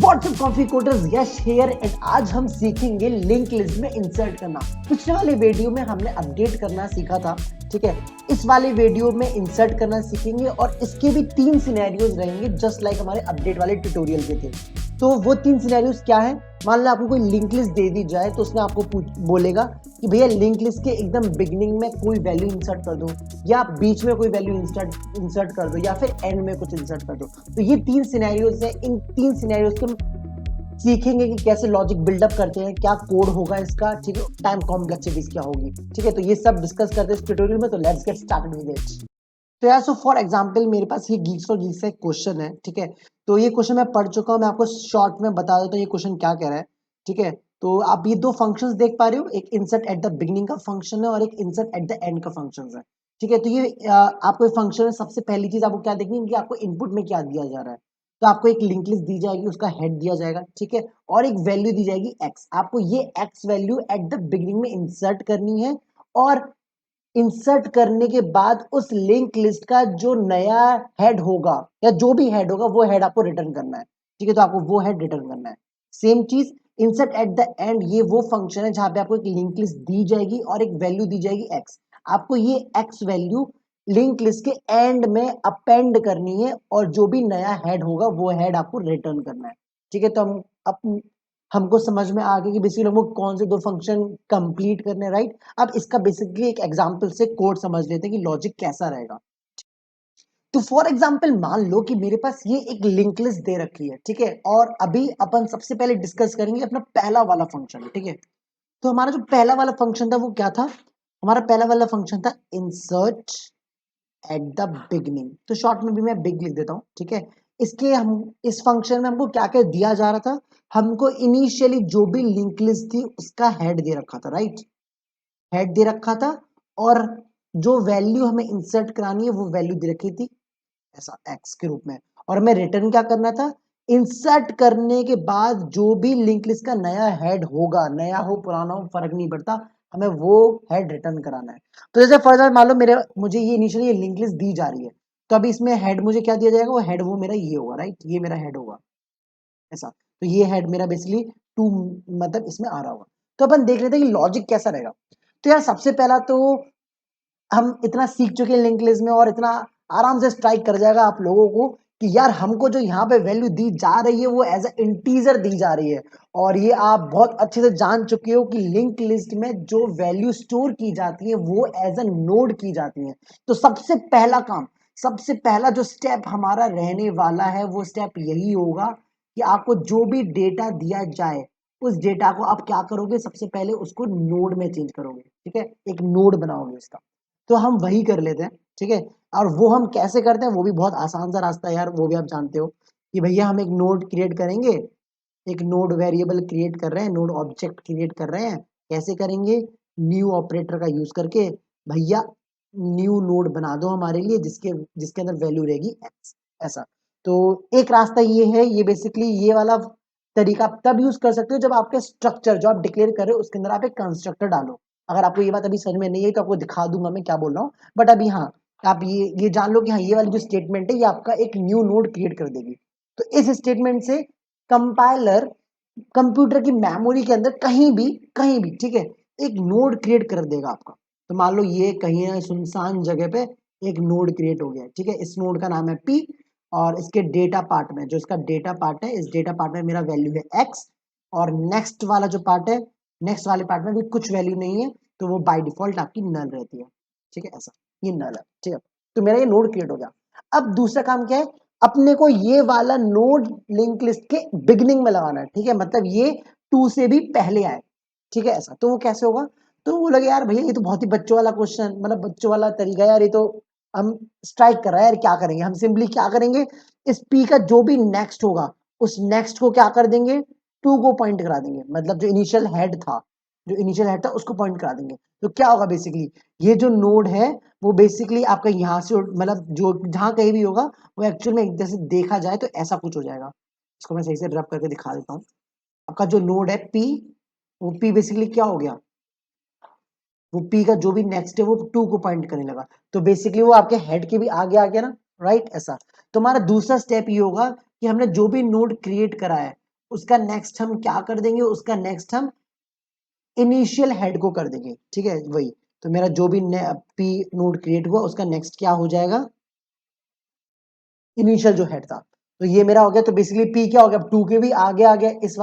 WhatsApp coffee coders, Yash here and आज हम सीखेंगे लिंक लिस्ट में इंसर्ट करना। पिछले वाले वीडियो में हमने अपडेट करना सीखा था, ठीक है। इस वाले वीडियो में इंसर्ट करना सीखेंगे और इसके भी 3 सिनेरियोज रहेंगे जस्ट लाइक हमारे अपडेट वाले ट्यूटोरियल के थे। तो वो 3 सिनेरियोज क्या है? मान लो आपको कोई लिंक लिस्ट दे दी जाए तो उसने आपको बोलेगा कि भैया लिंक लिस्ट के एकदम बिगिनिंग में कोई वैल्यू इंसर्ट कर दो, या बीच में कोई वैल्यू इंसर्ट कर दो, या फिर एंड में कुछ इंसर्ट कर दो। तो ये 3 सिनेरियोज है। इन 3 सिनेरियोज के हम सीखेंगे कि कैसे लॉजिक बिल्डअप करते हैं, क्या कोड होगा इसका, ठीक है, टाइम कॉम्प्लेक्सिटीज क्या होगी, ठीक है। तो ये सब डिस्कस करते हैं इस ट्यूटोरियल में। तो let's get started with it. तो यार, सो फॉर एग्जांपल मेरे पास ये गीक्स फॉर गीक्स का एक क्वेश्चन है, ठीक है। तो ये क्वेश्चन मैं पढ़ चुका हूँ, मैं आपको शॉर्ट में बता देता हूँ ये क्वेश्चन क्या कह रहा है, ठीक है। तो आप ये 2 फंक्शंस देख पा रहे हो, एक इंसर्ट एट द बिगिनिंग का फंक्शन है और एक इंसर्ट एट द एंड का फंक्शन है, ठीक है। तो ये आपको फंक्शन में सबसे पहली चीज आपको क्या देखनी है कि आपको इनपुट में क्या दिया जा रहा है। तो आपको एक लिंक लिस्ट दी जाएगी, उसका हेड दिया जाएगा, ठीक है, और एक वैल्यू दी जाएगी एक्स। आपको ये x value at the beginning में इंसर्ट करनी है और इंसर्ट करने के बाद उस लिंक लिस्ट का जो नया हेड होगा या जो भी हेड होगा वो हेड आपको रिटर्न करना है, ठीक है। तो आपको वो हेड रिटर्न करना है। सेम चीज इंसर्ट एट द एंड, ये वो फंक्शन है जहां पे आपको एक लिंक लिस्ट दी जाएगी और एक वैल्यू दी जाएगी एक्स। आपको ये एक्स वैल्यू लिंक लिस्ट के एंड में अपेंड करनी है और जो भी नया हेड होगा वो हेड आपको रिटर्न करना है, ठीक है। तो हमको समझ में आ गया कि बेसिकली हमको कौन से 2 फंक्शन कंप्लीट करने, राइट। अब इसका बेसिकली एक एग्जांपल से कोड समझ लेते हैं कि लॉजिक कैसा रहेगा। तो फॉर एग्जांपल मान लो कि मेरे पास ये एक लिंक लिस्ट दे रखी है, ठीक है, और अभी अपन सबसे पहले डिस्कस करेंगे अपना पहला वाला फंक्शन, ठीक है। तो हमारा जो पहला वाला फंक्शन था वो क्या था? हमारा पहला वाला फंक्शन था इंसर्ट एट द बिगनिंग। तो शॉर्ट में भी मैं बिग लिख देता हूँ, ठीक है। इसके हम इस फंक्शन में हमको क्या क्या दिया जा रहा था? हमको इनिशियली जो भी लिंक लिस्ट थी उसका हेड दे रखा था, राइट। हेड दे रखा था और जो वैल्यू हमें इंसर्ट करानी है वो वैल्यू दे रखी थी ऐसा एक्स के रूप में। और हमें रिटर्न क्या करना था? इंसर्ट करने के बाद जो भी लिंक लिस्ट का नया हेड होगा, नया हो पुराना हो फर्क नहीं पड़ता, हमें वो हेड रिटर्न कराना है। तो जैसे फर्दर मान लो मुझे ये इनिशियली लिंक लिस्ट दी जा रही है, तो अभी इसमें हेड मुझे क्या दिया जाएगा? वो हेड वो मेरा ये होगा, राइट, ये मेरा हेड होगा ऐसा। तो ये हेड मेरा बेसिकली 2 मतलब इसमें आ रहा होगा। तो अपन देख लेते हैं कि लॉजिक कैसा रहेगा। तो यार सबसे पहला तो हम इतना सीख चुके हैं लिंक लिस्ट में और इतना आराम से स्ट्राइक कर जाएगा आप लोगों को कि यार हमको जो यहाँ पे वैल्यू दी जा रही है वो एज अ इंटीजर दी जा रही है। और ये आप बहुत अच्छे से जान चुके हो कि लिंक लिस्ट में जो वैल्यू स्टोर की जाती है वो एज अ नोड की जाती है। तो सबसे पहला काम, सबसे पहला जो स्टेप हमारा रहने वाला है वो स्टेप यही होगा कि आपको जो भी डेटा दिया जाए उस डेटा को आप क्या करोगे? सबसे पहले उसको नोड में चेंज करोगे, ठीक है, एक नोड बनाओगे उसका। तो हम वही कर लेते हैं, ठीक है। और वो हम कैसे करते हैं वो भी बहुत आसान सा रास्ता है यार, वो भी आप जानते हो कि भैया हम एक नोड क्रिएट करेंगे, एक नोड वेरिएबल क्रिएट कर रहे हैं, नोड ऑब्जेक्ट क्रिएट कर रहे हैं। कैसे करेंगे? न्यू ऑपरेटर का यूज करके भैया न्यू नोड बना दो हमारे लिए जिसके जिसके अंदर वैल्यू रहेगी एक्स, ऐसा। तो एक रास्ता ये है, ये बेसिकली ये वाला तरीका आप तब यूज कर सकते हो जब आपके स्ट्रक्चर जो आप डिक्लेयर कर रहे हो उसके अंदर आप एक कंस्ट्रक्टर डालो। अगर आपको ये बात अभी समझ में नहीं है तो आपको दिखा दूंगा मैं क्या बोल रहा हूँ, बट अभी हाँ, आप ये जान लो कि हाँ, ये वाली जो स्टेटमेंट है ये आपका एक न्यू नोड क्रिएट कर देगी। तो इस स्टेटमेंट से कंपाइलर कंप्यूटर की मेमोरी के अंदर कहीं भी, ठीक है, एक नोड क्रिएट कर देगा आपका। तो मान लो ये कहीं है सुनसान जगह पे एक नोड क्रिएट हो गया, ठीक है। इस नोड का नाम है पी और इसके डेटा पार्ट में जो इसका डेटा पार्ट है, इस डेटा पार्ट में मेरा वैल्यू है एक्स। और नेक्स्ट वाला जो पार्ट है, नेक्स्ट वाले पार्ट में भी कुछ वैल्यू नहीं है, तो वो बाय डिफॉल्ट आपकी नल रहती है, ठीक है, ऐसा। ये नल है, ठीक है। तो मेरा ये नोड क्रिएट हो गया। अब दूसरा काम क्या है? अपने को ये वाला नोड लिंक लिस्ट के बिगिनिंग में लगाना है, ठीक है, मतलब ये 2 से भी पहले आए, ठीक है, ऐसा। तो वो कैसे होगा? तो वो लगे यार भैया ये तो बहुत ही बच्चों वाला क्वेश्चन, मतलब बच्चों वाला तरीका है यार, ये तो हम स्ट्राइक कर रहा है यार, क्या करेंगे? हम सिंपली क्या करेंगे? इस पी का जो भी नेक्स्ट होगा उस नेक्स्ट को क्या कर देंगे? 2 को पॉइंट करा देंगे, मतलब जो इनिशियल हेड था, जो इनिशियल हेड था उसको पॉइंट करा देंगे। तो क्या होगा बेसिकली? ये जो नोड है वो बेसिकली आपका यहाँ से मतलब जो जहां कहीं भी होगा वो एक्चुअल में जैसे देखा जाए तो ऐसा कुछ हो जाएगा। इसको मैं सही से रब करके दिखा देता हूँ। आपका जो नोड है पी, वो पी बेसिकली क्या हो गया? वो पी का जो भी नेक्स्ट है वो 2 को पॉइंट करने लगा। तो बेसिकली वो आपके हेड के भी आगे आ गया ना, राइट, ऐसा। तो हमारा दूसरा स्टेप ये होगा कि हमने जो भी नोड क्रिएट करा है उसका नेक्स्ट हम क्या कर देंगे, उसका नेक्स्ट हम इनिशियल हेड को कर देंगे, ठीक है वही। तो मेरा जो भी पी नोड क्रिएट हुआ उसका नेक्स्ट क्या हो जाएगा, इनिशियल जो हेड था। तो ये मेरा हो गया। तो बेसिकली पी क्या हो गया, अब टू के भी आगे आ गया इस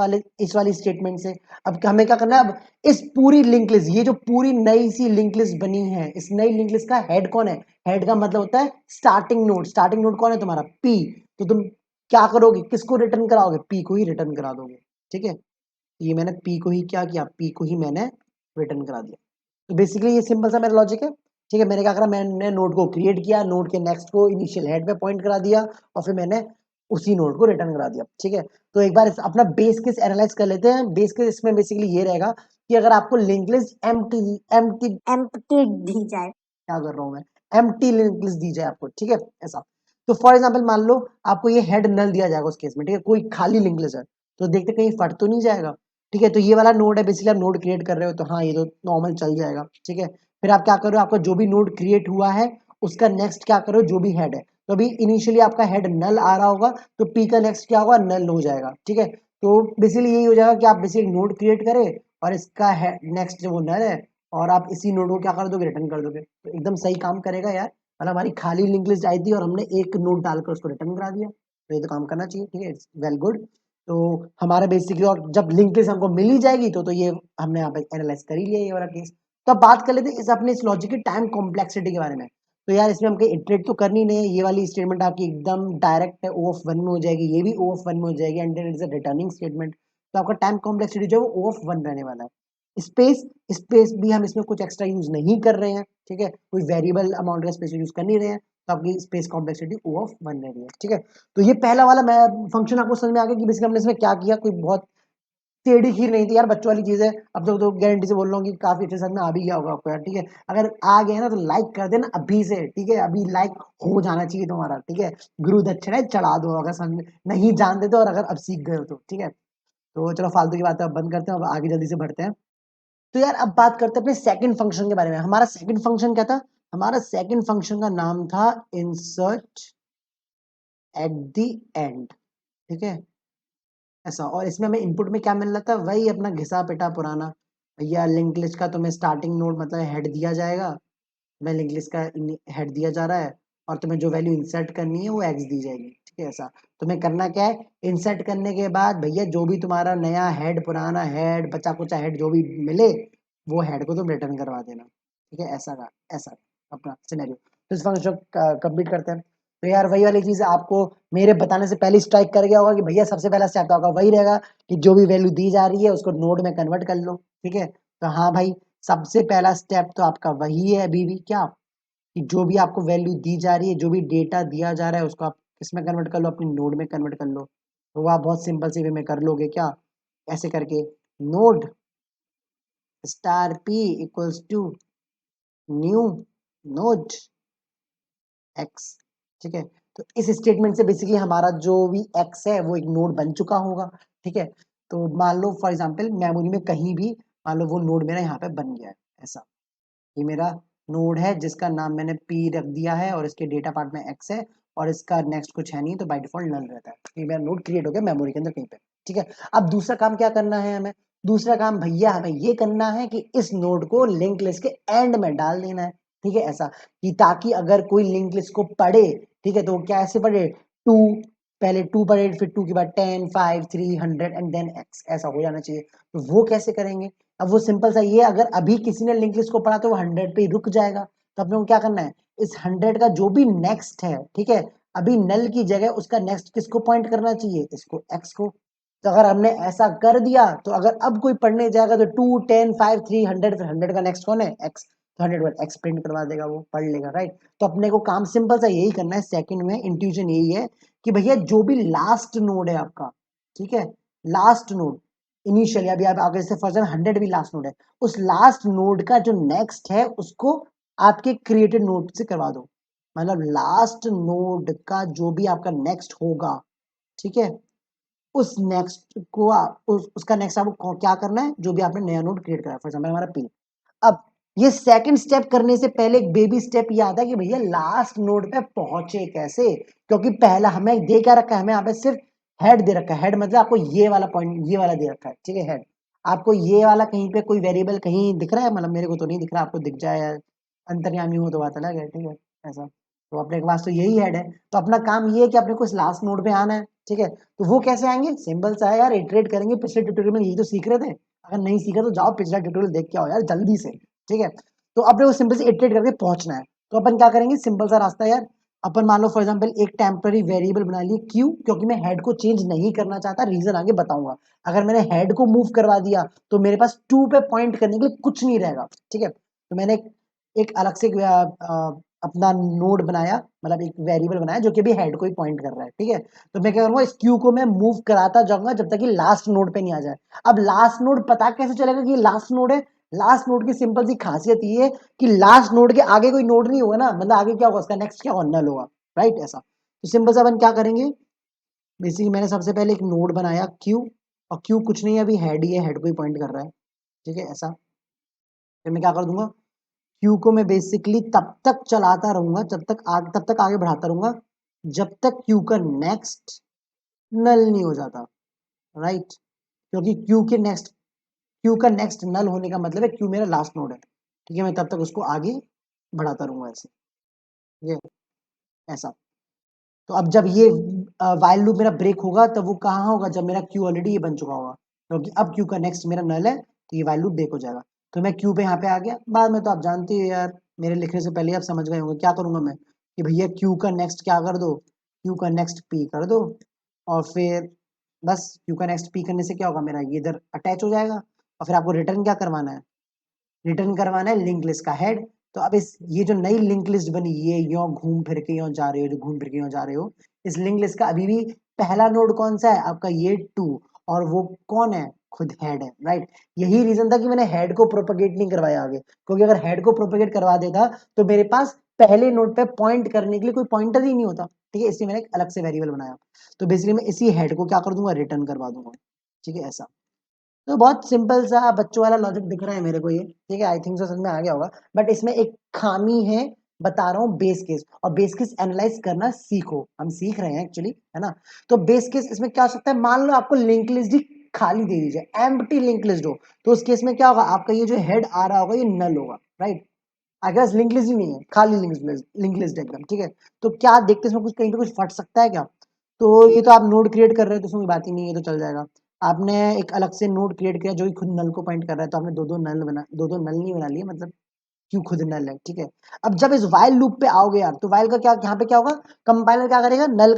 वाली स्टेटमेंट से। अब हमें क्या करना है, अब इस पूरी लिंक लिस्ट, ये जो पूरी नई सी लिंक लिस्ट बनी है, इस नई लिंक लिस्ट का हेड कौन है, हेड का मतलब होता है स्टार्टिंग नोड। स्टार्टिंग नोड कौन है तुम्हारा, पी। तो तुम क्या करोगे, किसको रिटर्न कराओगे, पी को ही रिटर्न करा दोगे, ठीक है। ये मैंने पी को ही क्या किया, पी को ही मैंने रिटर्न करा दिया। तो बेसिकली ये सिंपल सा मेरा लॉजिक है, ठीक है। मैंने क्या करा, मैंने नोड को क्रिएट किया, नोड के नेक्स्ट को इनिशियल हेड पे पॉइंट करा दिया, और फिर मैंने उसी नोड को रिटर्न करा दिया, ठीक है। तो एक बार अपना बेस केस एनालाइज कर लेते हैं। बेस केस इसमें बेसिकली ये रहेगा कि अगर आपको link list empty empty empty दी जाए, क्या कर रहा हूं मैं, एम्प्टी लिंक लिस्ट दी जाए आपको, ठीक है ऐसा। तो फॉर एग्जाम्पल मान लो आपको ये हेड नल दिया जाएगा उस केस में, ठीक है, कोई खाली लिंक लिस्ट है, तो देखते कहीं फट तो नहीं जाएगा, ठीक है। तो ये वाला नोड है, बेसिकली आप नोड क्रिएट कर रहे हो, तो हाँ ये तो नॉर्मल चल जाएगा, ठीक है। फिर आप क्या करो, आपका जो भी नोड क्रिएट हुआ है उसका नेक्स्ट क्या करो, जो भी हेड है, तो अभी इनिशियली आपका हेड नल आ रहा होगा, तो पी का नेक्स्ट क्या होगा, नल हो जाएगा, ठीक है। तो बेसिकली यही हो जाएगा कि आप बेसिकली नोड क्रिएट करें और इसका नेक्स्ट जो वो नल है, और आप इसी नोड को क्या कर दोगे, रिटर्न कर दोगे, तो एकदम सही काम करेगा यार। मतलब हमारी खाली लिंक लिस्ट आई थी और हमने एक नोड डालकर उसको रिटर्न करा दिया, तो ये तो काम करना चाहिए, ठीक है, इट्स वेल गुड। तो हमारा बेसिकली, और जब लिंक लिस्ट हमको मिल ही जाएगी तो ये हमने यहाँ पे एनालाइज कर ही लिया ये वाला केस। तो अब बात कर लेते हैं इस अपने इस लॉजिक की टाइम कॉम्प्लेक्सिटी के बारे में। तो यार इसमें हमको इटरेट तो करनी नहीं है, ये वाली स्टेटमेंट आपकी एकदम डायरेक्ट ओ ऑफ वन में हो जाएगी, ये भी ओ ऑफ वन में हो जाएगी, and then it is a returning statement. तो आपका टाइम कॉम्प्लेक्सिटी जो है वो ओ ऑफ वन रहने वाला है। स्पेस, स्पेस भी हम इसमें कुछ एक्स्ट्रा यूज नहीं कर रहे हैं, ठीक है, कोई वेरिएबल अमाउंट का स्पेस यूज कर नहीं रहे हैं, तो आपकी space complexity O of one रह रही है, ठीक है। तो ये पहला वाला मैं फंक्शन आपको समझ में आ गया कि बेसिकली हमने इसमें क्या किया, कोई बहुत टेढ़ी खीर नहीं थी यार, बच्चों वाली चीज है। अब तो गारंटी से बोल रहा हूँ कि काफी अच्छे समझ में आ भी गया होगा आपको यार, ठीक है। अगर आ गया ना तो लाइक कर देना अभी से, ठीक है, अभी लाइक हो जाना चाहिए तुम्हारा, ठीक है। गुरु दक्षिणा चढ़ा दो अगर समझ नहीं जानते तो, और अगर अब सीख गए हो तो, ठीक है। तो चलो फालतू की बातें अब बंद करते हैं, अब आगे जल्दी से बढ़ते हैं। तो यार अब बात करते हैं अपने सेकंड फंक्शन के बारे में। हमारा सेकंड फंक्शन क्या था, हमारा सेकंड फंक्शन का नाम था इंसर्ट एट द एंड, ठीक है ऐसा। और इसमें हमें इनपुट में क्या मिल रहा था, वही अपना घिसा पिटा पुराना, भैया लिंक लिस्ट का तुम्हें स्टार्टिंग नोड मतलब हेड दिया जाएगा, तुम्हें लिंक लिस्ट का हेड दिया जा रहा है, और तुम्हें जो वैल्यू इंसर्ट करनी है वो एक्स दी जाएगी, ठीक है ऐसा। तुम्हें करना क्या है, इंसर्ट करने के बाद भैया जो भी तुम्हारा नया हेड, पुराना हेड, बचा कुचा हेड जो भी मिले, वो हेड को तुम रिटर्न करवा देना, ठीक है ऐसा का ऐसा अपना सिनेरियो। तो इस फंक्शन कंप्लीट करते हैं। तो यार वही वाली चीज आपको मेरे बताने से पहले स्ट्राइक कर गया होगा कि भैया सबसे पहला स्टेप होगा वही रहेगा कि जो भी वैल्यू दी जा रही है उसको नोड में कन्वर्ट कर लो, ठीक है। तो हाँ भाई, सबसे पहला स्टेप तो आपका वही है अभी भी, क्या कि जो भी आपको वैल्यू दी जा रही है, जो भी डेटा दिया जा रहा है उसको आप किसमें कन्वर्ट कर लो, अपनी नोड में कन्वर्ट कर लो। तो वो आप बहुत सिंपल सी वे में कर लोगे, क्या ऐसे करके, node star P equals to new node X, ठीक है। तो इस स्टेटमेंट से बेसिकली हमारा जो भी एक्स है वो एक नोड बन चुका होगा, ठीक है। तो मान लो फॉर एग्जांपल मेमोरी में कहीं भी मान लो वो नोड मेरा यहाँ पे बन गया है ऐसा, ये मेरा नोड है जिसका नाम मैंने पी रख दिया है और इसके डेटा पार्ट में एक्स है, और इसका नेक्स्ट कुछ है नहीं, तो बाय डिफॉल्ट नल रहता है। ये मेरा नोड क्रिएट हो गया मेमोरी के अंदर कहीं पे, ठीक है। अब दूसरा काम क्या करना है हमें, दूसरा काम भैया हमें ये करना है कि इस नोड को लिंक लिस्ट के एंड में डाल देना है, ठीक है ऐसा, कि ताकि अगर कोई लिंक लिस्ट को पढ़े, ठीक है, तो क्या ऐसे पढ़े, टू, पहले टू पढ़े, फिर टू के बाद 10, 5, 3, 100 एंड देन एक्स, ऐसा हो जाना चाहिए। तो वो कैसे करेंगे, अब वो सिंपल सा ये, अगर अभी किसी ने लिंक लिस्ट को पढ़ा तो वो 100 पे ही रुक जाएगा, तो अपने को क्या करना है, इस 100 का जो भी नेक्स्ट है, ठीक है, अभी नल की जगह उसका नेक्स्ट किसको पॉइंट करना चाहिए, इसको एक्स को। तो अगर हमने ऐसा कर दिया तो अगर अब कोई पढ़ने जाएगा तो 2, 10, 5, 3, 100, फिर 100 का नेक्स्ट कौन है, एक्स, तो 100 पर एक्स प्रिंट करवा देगा, वो पढ़ लेगा, राइट। तो अपने को काम सिंपल सा यही करना है सेकंड में, इंट्यूजन यही है कि भैया जो भी लास्ट नोड है आपका, ठीक है, लास्ट नोड इनिशियली, अभी आप आगे से फर्स्ट 100 भी लास्ट नोड है, उस लास्ट नोड का जो नेक्स्ट है उसको आपके क्रिएटेड नोड से करवा दो। मतलब लास्ट नोड का जो भी आपका नेक्स्ट होगा, ठीक है, उस नेक्स्ट को उसका नेक्स्ट आपको क्या करना है, जो भी आपने नया नोड क्रिएट करा, फॉर एग्जाम्पल हमारा पी। अब ये सेकंड स्टेप करने से पहले एक बेबी स्टेप ये आता है कि भैया लास्ट नोड पे पहुंचे कैसे, क्योंकि पहला हमें दे क्या रखा है, हमें यहाँ पे सिर्फ हेड दे रखा है, हेड मतलब आपको ये वाला पॉइंट, ये वाला दे रखा है, ठीक है, हेड। आपको ये वाला कहीं पे कोई वेरिएबल कहीं दिख रहा है, मतलब मेरे को तो नहीं दिख रहा, आपको दिख जाए यार, अंतर्यामी हो तो बात अलग है, ठीक है, ऐसा। तो अपने के पास तो यही हेड है, तो अपना काम ये है कि अपने को इस लास्ट नोड पे आना है, ठीक है। तो वो कैसे आएंगे, सिंपल सा है यार, इटरेट करेंगे। पिछले ट्यूटोरियल में यही तो सीख रहे थे, अगर नहीं सीखा तो जाओ पिछला ट्यूटोरियल देख के आओ यार जल्दी से, ठीक है। तो अपने को सिंपल से इटरेट करके पहुंचना है। तो अपन क्या करेंगे, सिंपल सा रास्ता यार, अपन मान लो फॉर एग्जांपल एक टेम्पररी वेरिएबल बना लिए क्यू, क्योंकि मैं हेड को चेंज नहीं करना चाहता, रीजन आगे बताऊंगा। अगर मैंने हेड को मूव करवा दिया तो मेरे पास 2 पे पॉइंट करने के लिए कुछ नहीं रहेगा, ठीक है। तो मैंने एक अलग से अपना नोड बनाया, मतलब एक वेरिएबल बनाया जो कि अभी हेड को ही पॉइंट कर रहा है, ठीक है। तो मैं क्या करूंगा, इस क्यू को मैं मूव कराता जाऊंगा जब तक कि लास्ट नोड पे नहीं आ जाए। अब लास्ट नोड पता कैसे चलेगा कि ये लास्ट नोड है, लास्ट नोड की सिंपल सी खासियत ये है कि लास्ट नोड के आगे कोई नोड नहीं होगा ना, मतलब आगे क्या होगा, उसका नेक्स्ट क्या होगा, नल होगा, राइट, ऐसा। तो सिंपल से अपन क्या करेंगे, बेसिकली मैंने सबसे पहले एक नोड बनाया क्यू, और क्यू कुछ नहीं है, अभी हेड ही है, हेड को ही पॉइंट कर रहा है, ठीक है, ऐसा। फिर मैं क्या कर दूंगा, क्यू को मैं बेसिकली तब तक चलाता रहूंगा, तब तक आगे बढ़ाता रहूंगा जब तक क्यू का नेक्स्ट नल नहीं हो जाता, राइट। क्योंकि क्यू का नेक्स्ट नल होने का मतलब है क्यू मेरा लास्ट नोड है, ठीक है। मैं तब तक उसको आगे बढ़ाता रहूंगा ऐसे, ठीक है, ऐसा। तो अब जब ये वाइल लूप मेरा ब्रेक होगा तब वो कहाँ होगा, जब मेरा क्यू ऑलरेडी ये बन चुका होगा, क्योंकि अब क्यू का नेक्स्ट मेरा नल है, तो ये वाइल लूप ब्रेक हो जाएगा। तो मैं क्यू पे यहाँ पे आ गया, बाद में तो आप जानते हो यार, मेरे लिखने से पहले आप समझ गए होंगे क्या करूंगा मैं, कि भैया क्यू का नेक्स्ट क्या कर दो, क्यू का नेक्स्ट पी कर दो, और फिर बस क्यू का नेक्स्ट पी करने से क्या होगा, मेरा ये इधर अटैच हो जाएगा। और फिर आपको रिटर्न क्या करवाना है, रिटर्न करवाना है लिंक लिस्ट का हेड। तो अब इस ये जो नई लिंक लिस्ट बनी, ये यो घूम फिर के यो जा रहे हो, जो घूम फिर के यो जा रहे हो, इस लिंक लिस्ट का अभी भी पहला नोड कौन सा है आपका, ये 2, और वो कौन है, खुद हेड है, राइट। यही रीजन था कि मैंने हेड को प्रोपेगेट नहीं करवाया आगे, क्योंकि अगर हेड को प्रोपेगेट करवा देता तो मेरे पास पहले नोड पे पॉइंट करने के लिए कोई पॉइंटर ही नहीं होता, ठीक है, इसलिए मैंने एक अलग से वेरिएबल बनाया। तो बेसिकली मैं इसी हेड को क्या कर दूंगा, रिटर्न करवा दूंगा, ठीक है, ऐसा। तो बहुत सिंपल सा बच्चों वाला लॉजिक दिख रहा है मेरे को ये, ठीक है, आई थिंक सो समझ में आ गया होगा। बट इसमें एक खामी है, बता रहा हूँ, बेस केस, और बेस केस एनालाइज करना सीखो, हम सीख रहे हैं एक्चुअली, है ना। तो बेस केस इसमें क्या हो सकता है, मान लो आपको लिंक लिस्ट ही खाली दे दीजिए, एम्प्टी लिंक लिस्ट हो, तो उस केस में क्या होगा, आपका ये जो हेड आ रहा होगा ये नल होगा, राइट। अगर लिंक लिस्ट ही नहीं है, खाली लिंक लिस्ट एकदम, ठीक है। तो क्या देखते इसमें कुछ कहीं पे कुछ फट सकता है क्या, तो ये तो आप नोड क्रिएट कर रहे हो तो उसमें कोई बात ही नहीं है, तो चल जाएगा। आपने एक अलग से नोड क्रिएट किया जो कि खुद नल को पॉइंट कर रहा है, तो आपने दो दो नल नहीं बना लिए, मतलब क्यों खुद नल है, ठीक है। अब जब इस वाइल लूप पे आओगे यार, तो वाइल का क्या, यहाँ पे क्या होगा, कंपाइलर क्या करेगा, नल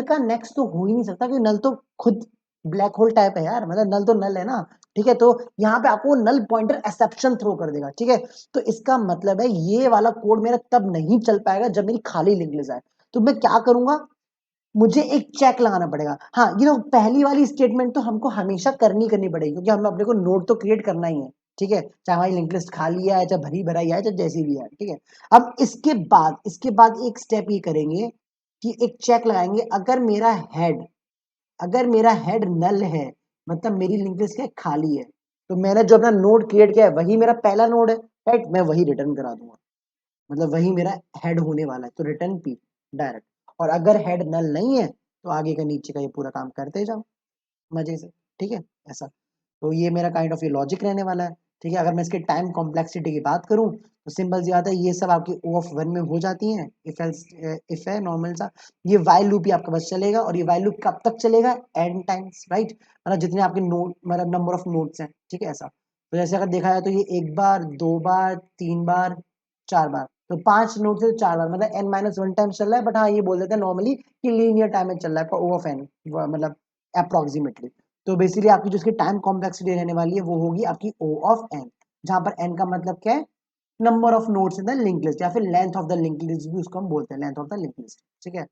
का नेक्स्ट तो हो ही नहीं सकता, क्योंकि नल तो खुद ब्लैक होल टाइप है यार, मतलब नल तो नल है ना, ठीक है। तो यहाँ पे आपको नल पॉइंटर एक्सेप्शन थ्रो कर देगा, ठीक है। तो इसका मतलब है ये वाला कोड मेरा तब नहीं चल पाएगा जब मेरी खाली लिंक लिस्ट आए। तो मैं क्या करूंगा, मुझे एक चेक लगाना पड़ेगा, हाँ ये तो पहली वाली स्टेटमेंट तो हमको हमेशा करनी पड़ेगी, क्योंकि हमें अपने को नोड तो क्रिएट करना ही है, ठीक है, चाहे हमारी लिंक लिस्ट खाली है, चाहे भरी भराई है, चाहे जैसी भी है, ठीक है। अब इसके बाद एक स्टेप ये करेंगे कि एक चेक लगाएंगे, अगर मेरा हेड नल है, मतलब मेरी लिंक लिस्ट क्या है, खाली है, तो मैंने जो अपना नोड क्रिएट किया है वही मेरा पहला नोड है, राइट, मैं वही रिटर्न करा दूंगा, मतलब वही मेरा हेड होने वाला है, तो रिटर्न पी डायरेक्ट। और अगर हेड नल नहीं है तो आगे का नीचे का ये पूरा काम करते जाओ मजे से, ठीक है, ऐसा। तो ये मेरा काइंड ऑफ ये लॉजिक रहने वाला है, ठीक है। अगर मैं इसके टाइम कॉम्प्लेक्सिटी की बात करूं तो सिंपल सी बात है, ये सब आपकी ओ ऑफ वन में हो जाती हैं, इफ एल्स इफ है नॉर्मल सा। ये वाइल लूप ही आपके पास चलेगा, और ये वाइल लूप कब तक चलेगा, एन टाइम्स, राइट, मतलब जितने आपके नोड, मतलब नंबर ऑफ नोड्स हैं, ठीक है, ऐसा। तो जैसे अगर देखा जाए तो ये एक बार, दो बार, तीन बार, चार बार, तो 5 नोड से 4 बार, मतलब n-1 टाइम चल रहा है, बट हाँ ये बोल देते हैं नॉर्मली कि लीनियर टाइम में चल रहा है, ओ ऑफ एन, मतलब अप्रोक्सीमेटली। तो बेसिकली आपकी जो इसकी टाइम कॉम्प्लेक्सिटी रहने वाली है वो होगी आपकी ओ ऑफ एन, जहां पर एन का मतलब क्या है, number of nodes in the link list, या फिर length of the link list भी उसको हम बोलते हैं, length of the link list, ठीक है।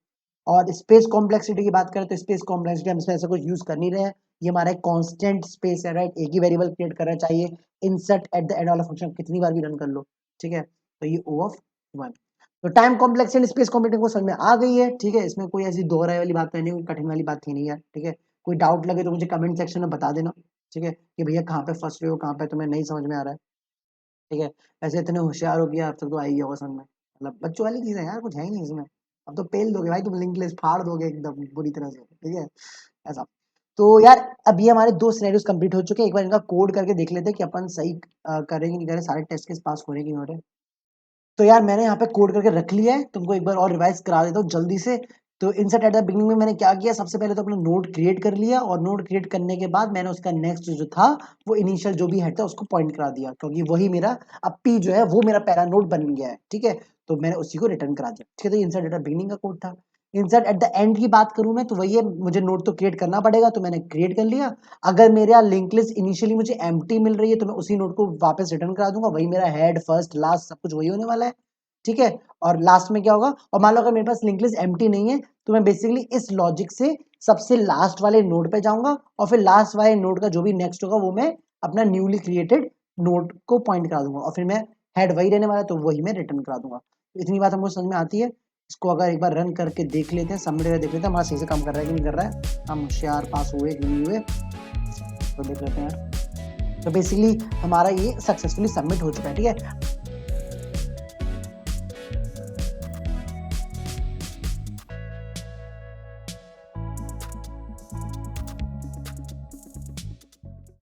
और स्पेस कॉम्प्लेक्सिटी की बात करें तो स्पेस कॉम्प्लेक्सिटी हम इसमें ऐसा कुछ यूज कर नहीं रहे हैं, ये हमारा एक कांस्टेंट स्पेस है, राइट, एक ही वेरिएबल क्रिएट करना चाहिए, इंसर्ट एट द एंड वाला फंक्शन कितनी बार भी रन कर लो, ठीक है। तो ये ओ ऑफ वन। तो time complexity and space complexity को समझ में आ गई है, ठीक है, इसमें कोई ऐसी दोहराई वाली बात नहीं, कोई कठिन वाली बात थी नहीं यार, ठीक है। कोई डाउट लगे तो मुझे कमेंट सेक्शन में बता देना, ठीक है, कि भैया कहाँ पे फंस रहे हो, कहाँ पे तुम्हें नहीं समझ में आ रहा है, ठीक है। ऐसे इतने होशियार हो गया आप तक तो आ ही होगा समझ में, मतलब बच्चों वाली चीजें यार, कुछ है ही नहीं इसमें। अब तो पेल दोगे भाई, तुम लिंक लिस्ट फाड़ दोगे एकदम बुरी तरह से, ठीक है ऐसा। तो यार अब ये हमारे 2 सिनेरियोस कंप्लीट हो चुके हैं। एक बार इनका कोड करके देख लेते हैं कि अपन सही करेंगे नहीं करें, सारे टेस्ट केस पास हो रहे कि नहीं हो रहे। तो यार मैंने यहाँ पे कोड करके रख लिया है, तुमको एक बार और रिवाइज करा देता हूँ जल्दी से। तो इंसर्ट एट द बिगिनिंग में मैंने क्या किया, सबसे पहले तो अपना नोड क्रिएट कर लिया, और नोड क्रिएट करने के बाद मैंने उसका नेक्स्ट जो था वो इनिशियल जो भी हेड था उसको पॉइंट करा दिया, क्योंकि वही मेरा अब पी जो है वो मेरा पहला नोड बन गया है, ठीक है। तो मैंने उसी को रिटर्न करा दिया, ठीक है। तो इंसर्ट एट द बिगिनिंग का कोड था। इंसर्ट एट द एंड की बात करूं मैं, तो वही है, मुझे नोड तो क्रिएट करना पड़ेगा, तो मैंने क्रिएट कर लिया। अगर मेरा लिंक लिस्ट इनिशियली मुझे एम्प्टी मिल रही है तो मैं उसी नोड को वापस रिटर्न करा दूंगा, वही मेरा हेड फर्स्ट लास्ट सब कुछ वही होने वाला है, ठीक है। और लास्ट में क्या होगा, और मान लो अगर मेरे पास लिंक लिस्ट एम्प्टी नहीं है, तो मैं बेसिकली इस लॉजिक से सबसे लास्ट वाले नोड पे जाऊंगा, और फिर लास्ट वाले नोड का जो भी नेक्स्ट होगा वो मैं अपना न्यूली क्रिएटेड नोड को पॉइंट करा दूंगा, और फिर मैं हेड वही रहने वाला है तो वही मैं रिटर्न करा दूंगा। तो इतनी बात हमको समझ में आती है। इसको अगर एक बार रन करके देख लेते हैं, सबमिट करके देख लेते हैं हमारा सही से काम कर रहा है कि नहीं कर रहा है, हम होशियार पास हुए कि नहीं हुए, तो देख लेते हैं। तो बेसिकली हमारा ये सक्सेसफुली सबमिट हो चुका है, ठीक है।